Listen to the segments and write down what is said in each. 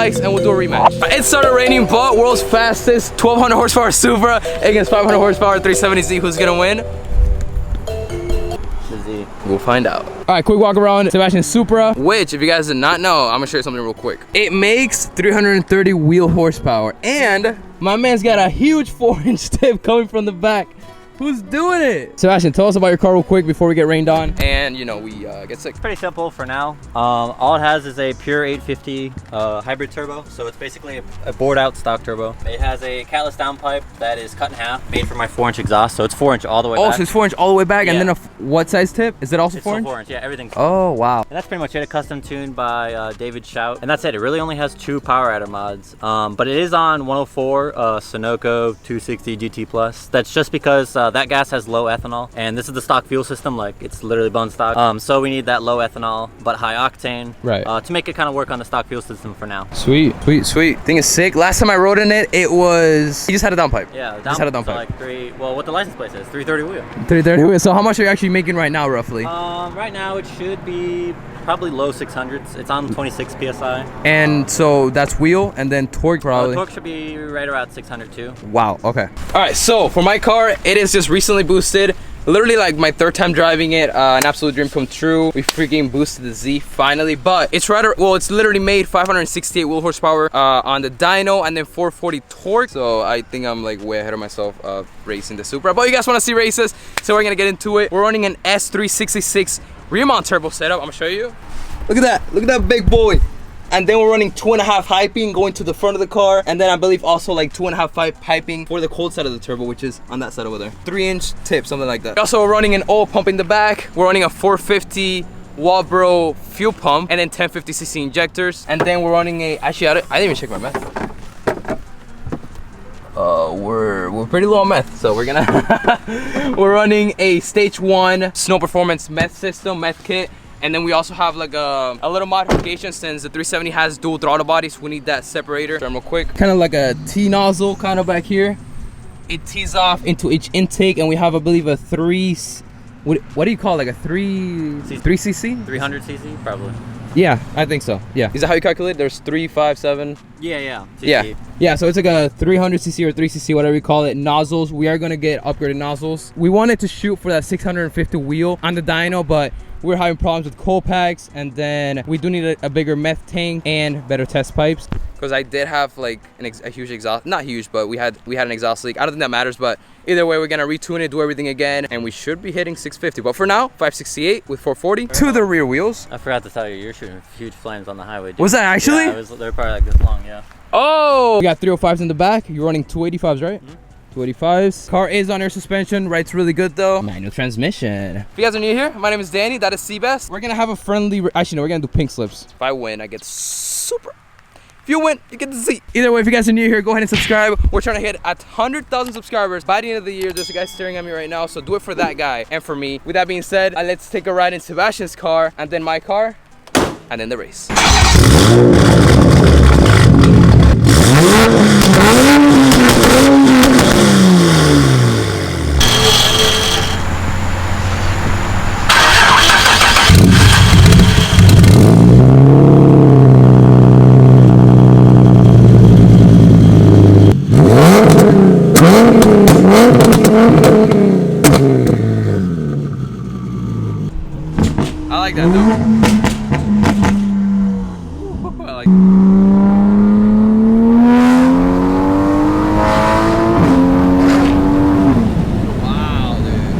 likes, and we'll do a rematch. It started raining, but world's fastest 1200 horsepower Supra against 500 horsepower 370Z. Who's gonna win? We'll find out. All right, quick walk around Sebastian's Supra, which, if you guys did not know, I'm gonna show you something real quick. It makes 330 wheel horsepower, and my man's got a huge 4-inch tip coming from the back. Who's doing it? Sebastian, tell us about your car real quick before we get rained on and, you know, we get sick. It's pretty simple for now. All it has is a pure 850 hybrid turbo. So it's basically a bored out stock turbo. It has a catless downpipe that is cut in half, made for my 4-inch exhaust. So it's 4-inch all the way back. Oh, so it's 4-inch all the way back, yeah. And then what size tip? Is it also 4-inch? 4-inch, yeah, everything's 4-inch. Oh, wow. And that's pretty much it. A custom tuned by David Shout. And that's it. It really only has 2 power adder mods. But it is on 104 Sunoco 260 GT Plus. That's just because that gas has low ethanol, and this is the stock fuel system, like it's literally bone stock. So we need that low ethanol but high octane, right, to make it kind of work on the stock fuel system for now. Sweet. Thing is sick. Last time I rode in it, it was, you just had a downpipe. Yeah, just had a downpipe. Like well, what the license plate says, 330 wheel. 330 wheel. So how much are you actually making right now, roughly? Right now it should be probably low 600s. It's on 26 psi. And so that's wheel, and then torque probably. Torque should be right around 600 too. Wow. Okay. All right. So for my car, it is just recently boosted. Literally like my 3rd time driving it, an absolute dream come true. We freaking boosted the Z finally, but it's it's literally made 568 wheel horsepower on the dyno, and then 440 torque. So I think I'm like way ahead of myself racing the Supra. But you guys want to see races, so we're gonna get into it. We're running an S366 rear mount turbo setup. I'm gonna show you. Look at that big boy. And then we're running 2.5 piping going to the front of the car, and then I believe also like 2.5 piping for the cold side of the turbo, which is on that side over there. 3-inch tip, something like that. Also, we're running an oil pump in the back. We're running a 450 Walbro fuel pump, and then 1050cc injectors. And then we're running a, actually I didn't even check my meth. We're pretty low on meth, so we're gonna we're running a stage 1 snow performance meth system, meth kit. And then we also have like a little modification, since the 370 has dual throttle bodies. We need that separator. Turn real quick. Kind of like a T nozzle kind of back here. It tees off into each intake, and we have, I believe, a what do you call it? Like a 3cc? 300cc probably. Yeah, I think so. Yeah. Is that how you calculate? There's 3, 5, 7. Yeah. Yeah. So it's like a 300cc or 3cc, whatever you call it. Nozzles. We are gonna get upgraded nozzles. We wanted to shoot for that 650 wheel on the dyno, but we're having problems with cold packs, and then we do need a bigger meth tank and better test pipes. Because I did have like a huge exhaust, not huge, but we had an exhaust leak. I don't think that matters, but either way, we're gonna retune it, do everything again, and we should be hitting 650. But for now, 568 with 440 to the rear wheels. I forgot to tell you, you're shooting huge flames on the highway, dude. Was that actually? Yeah, they're probably like this long, yeah. Oh! We got 305s in the back. You're running 285s, right? Mm-hmm. 285s. Car is on air suspension. Rides really good though. Manual transmission. If you guys are new here, my name is Danny. That is Seabass. We're gonna have a friendly, actually no, we're gonna do pink slips. If I win, I get Supra. If you win, you get the Z. Either way, if you guys are new here, go ahead and subscribe. We're trying to hit 100,000 subscribers by the end of the year. There's a guy staring at me right now, so do it for that guy and for me. With that being said, let's take a ride in Sebastian's car, and then my car, and then the race. I like that though. I like wow, dude.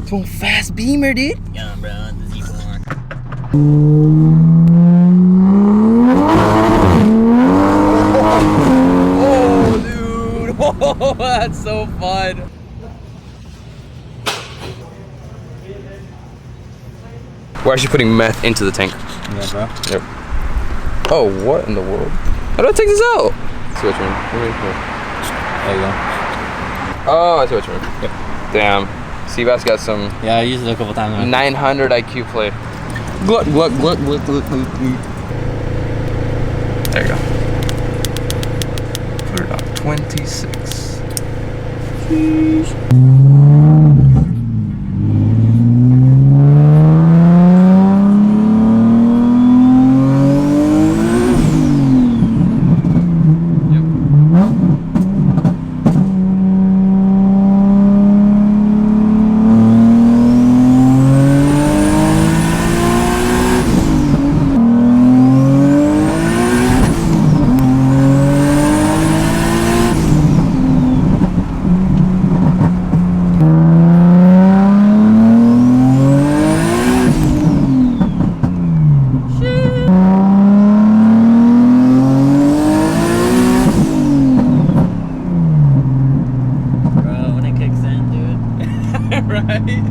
It's a fast Beamer, dude. Yeah, bro, the Z4. Oh, dude. Oh, that's so fun. We're actually putting meth into the tank. Yeah, bro. Yep. Oh, what in the world? How do I take this out? Switch room. There you go. Oh, I see what you mean. Yep. Damn. Seabass got some. Yeah, I used it a couple times. 900 IQ play. Glut, glut, glut, glut, glut, glut, glut. There you go. Put it on 26.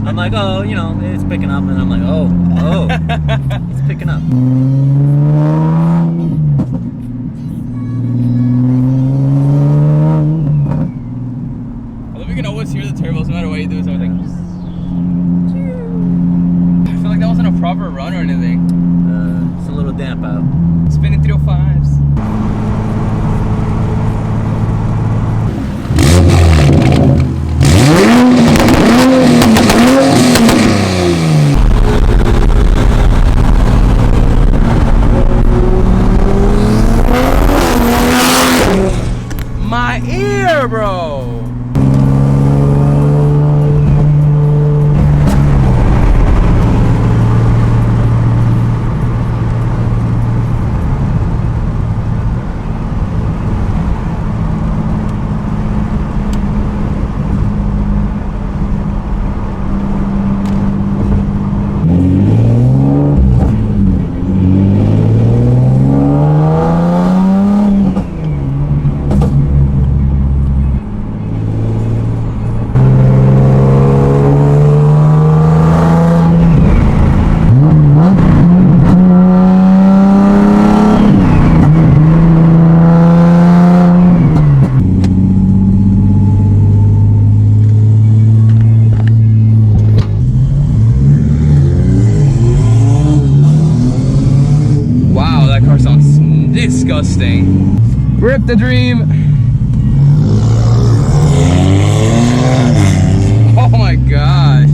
I'm like, oh, you know, it's picking up, and I'm like, oh, it's picking up. I love you can always hear the turbos no matter what you do, so I was like, I feel like that wasn't a proper run or anything. It's a little damp out. Spinning 305s. My ear, bro. Disgusting. Rip the dream. Oh my gosh.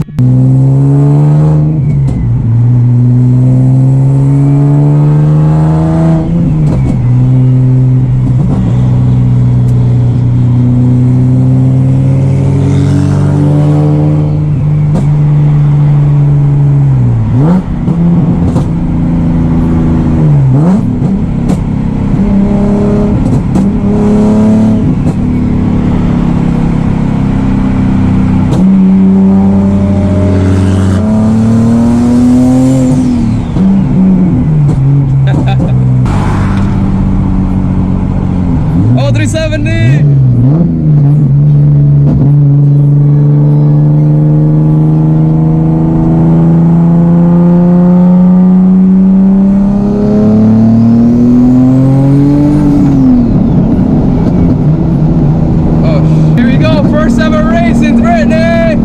Oh, 370! Oh, here we go, first ever race in Brittany!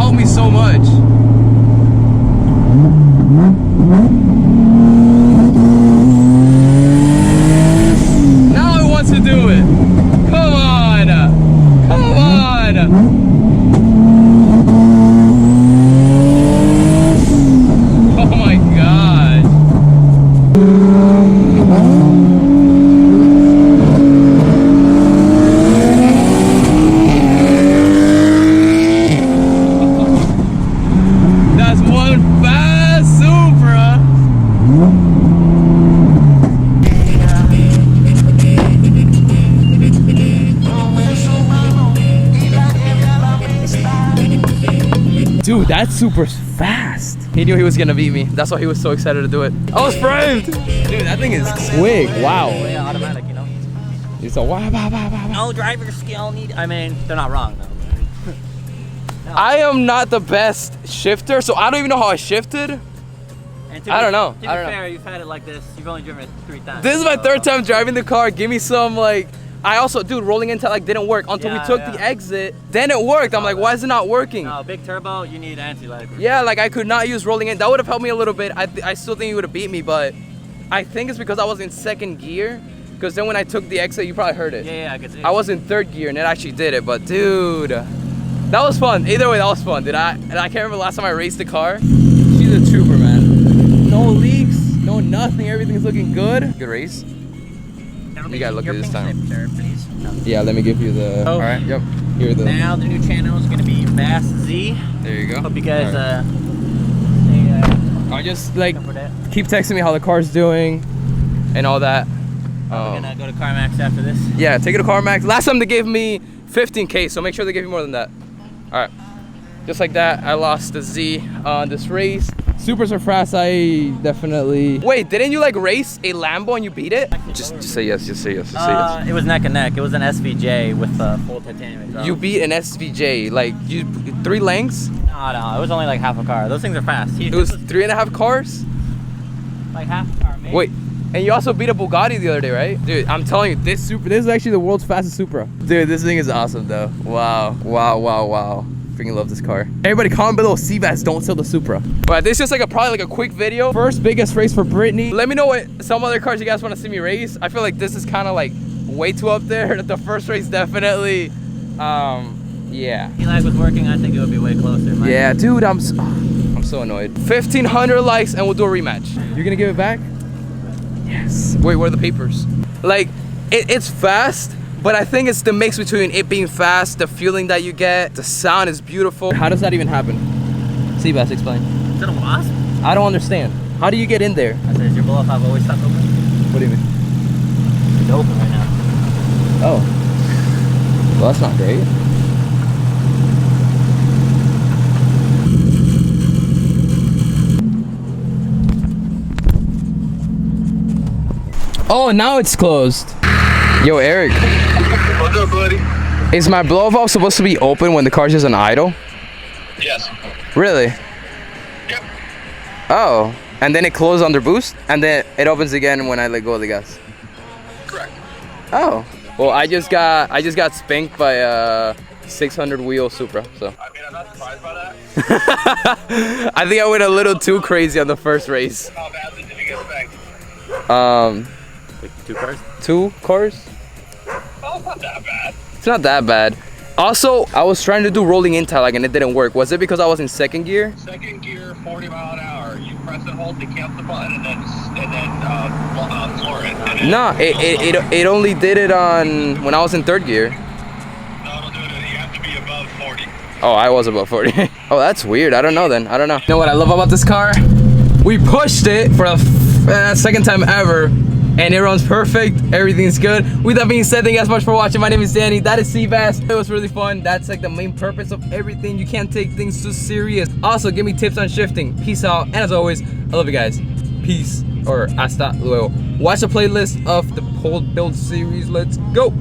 helped me so much. Now it wants to do it. Come on. Come on. Oh my God. That's one fast Supra. Dude, that Supra's fast. He knew he was gonna beat me. That's why he was so excited to do it. I was framed. Dude, that thing is quick. Wow. Yeah, automatic, you know. It's a wow, wow, wow, wow. No driver skill need. I mean, they're not wrong though. No. I am not the best shifter, so I don't even know how I shifted. And I don't know. To be fair, you've had it like this. You've only driven it 3 times. This is my third time driving the car. Give me some like. I also, dude, rolling into like didn't work until we took the exit. Then it worked. I'm like, why is it not working? No, big turbo, you need anti-lag. Yeah, like I could not use rolling in. That would have helped me a little bit. I still think you would have beat me, but I think it's because I was in second gear. Because then when I took the exit, you probably heard it. Yeah, I could see. I was in third gear and it actually did it. But dude, that was fun. Either way, that was fun. And I can't remember the last time I raced the car. She's a trooper, man. No leaks, no nothing. Everything's looking good. Good race. You gotta look at this time. Please. No. Yeah, let me give you the. Oh. All right. Yep. Here the. Now the new channel is gonna be Fast Z. There you go. Hope you guys I just like for that. keep texting me how the car's doing, and all that. We're gonna go to CarMax after this. Yeah, take it to CarMax. Last time they gave me 15K, so make sure they give you more than that. All right. Just like that, I lost the Z on this race. Supers are fast. I definitely. Wait, didn't you like race a Lambo and you beat it? Just say yes. Just say yes. Just say yes. It was neck and neck. It was an SVJ with full titanium exhaust. You beat an SVJ, like you 3 lengths. No, it was only like half a car. Those things are fast. It was 3.5 cars. Like half a car, maybe. Wait, and you also beat a Bugatti the other day, right? Dude, I'm telling you, this is actually the world's fastest Supra. Dude, this thing is awesome though. Wow, wow, wow, wow. Freaking love this car. Everybody comment below, Seabass, don't sell the Supra. But this is just like probably like a quick video. First biggest race for Brittany. Let me know what some other cars you guys want to see me race. I feel like this is kind of like way too up there. The first race definitely, yeah. If lag was working, I think it would be way closer. Yeah, dude, I'm so annoyed. 1,500 likes and we'll do a rematch. You're gonna give it back? Yes. Wait, where are the papers? Like, it's fast. But I think it's the mix between it being fast, the feeling that you get, the sound is beautiful. How does that even happen? Seabass, explain. Is it a wasp? I don't understand. How do you get in there? I said, is your blow off valve always stuck open? What do you mean? It's open right now. Oh. Well, that's not great. Oh, now it's closed. Yo, Eric. What's up, buddy? Is my blow valve supposed to be open when the car's just on idle? Yes. Really? Yep. Oh, and then it closes under boost, and then it opens again when I let go of the gas. Correct. Oh. Well, I just got spanked by a 600 wheel Supra, so. I mean, I'm not surprised by that. I think I went a little too crazy on the first race. How badly did you get spanked? Like 2 cars? 2 cars? Oh, it's not that bad. It's not that bad. Also, I was trying to do rolling in tag and it didn't work. Was it because I was in second gear? Second gear, 40 mile an hour. You press and hold to cancel the button and then floor it. And No, it only did it on when I was in third gear. No, it'll do it. You have to be above 40. Oh, I was above 40. Oh, that's weird. I don't know then. I don't know. You know what I love about this car? We pushed it for the second time ever. And it runs perfect, everything's good. With that being said, thank you guys so much for watching. My name is Danny, that is Seabass. It was really fun. That's like the main purpose of everything. You can't take things too serious. Also, give me tips on shifting. Peace out, and as always, I love you guys. Peace, or hasta luego. Watch the playlist of the whole build series. Let's go.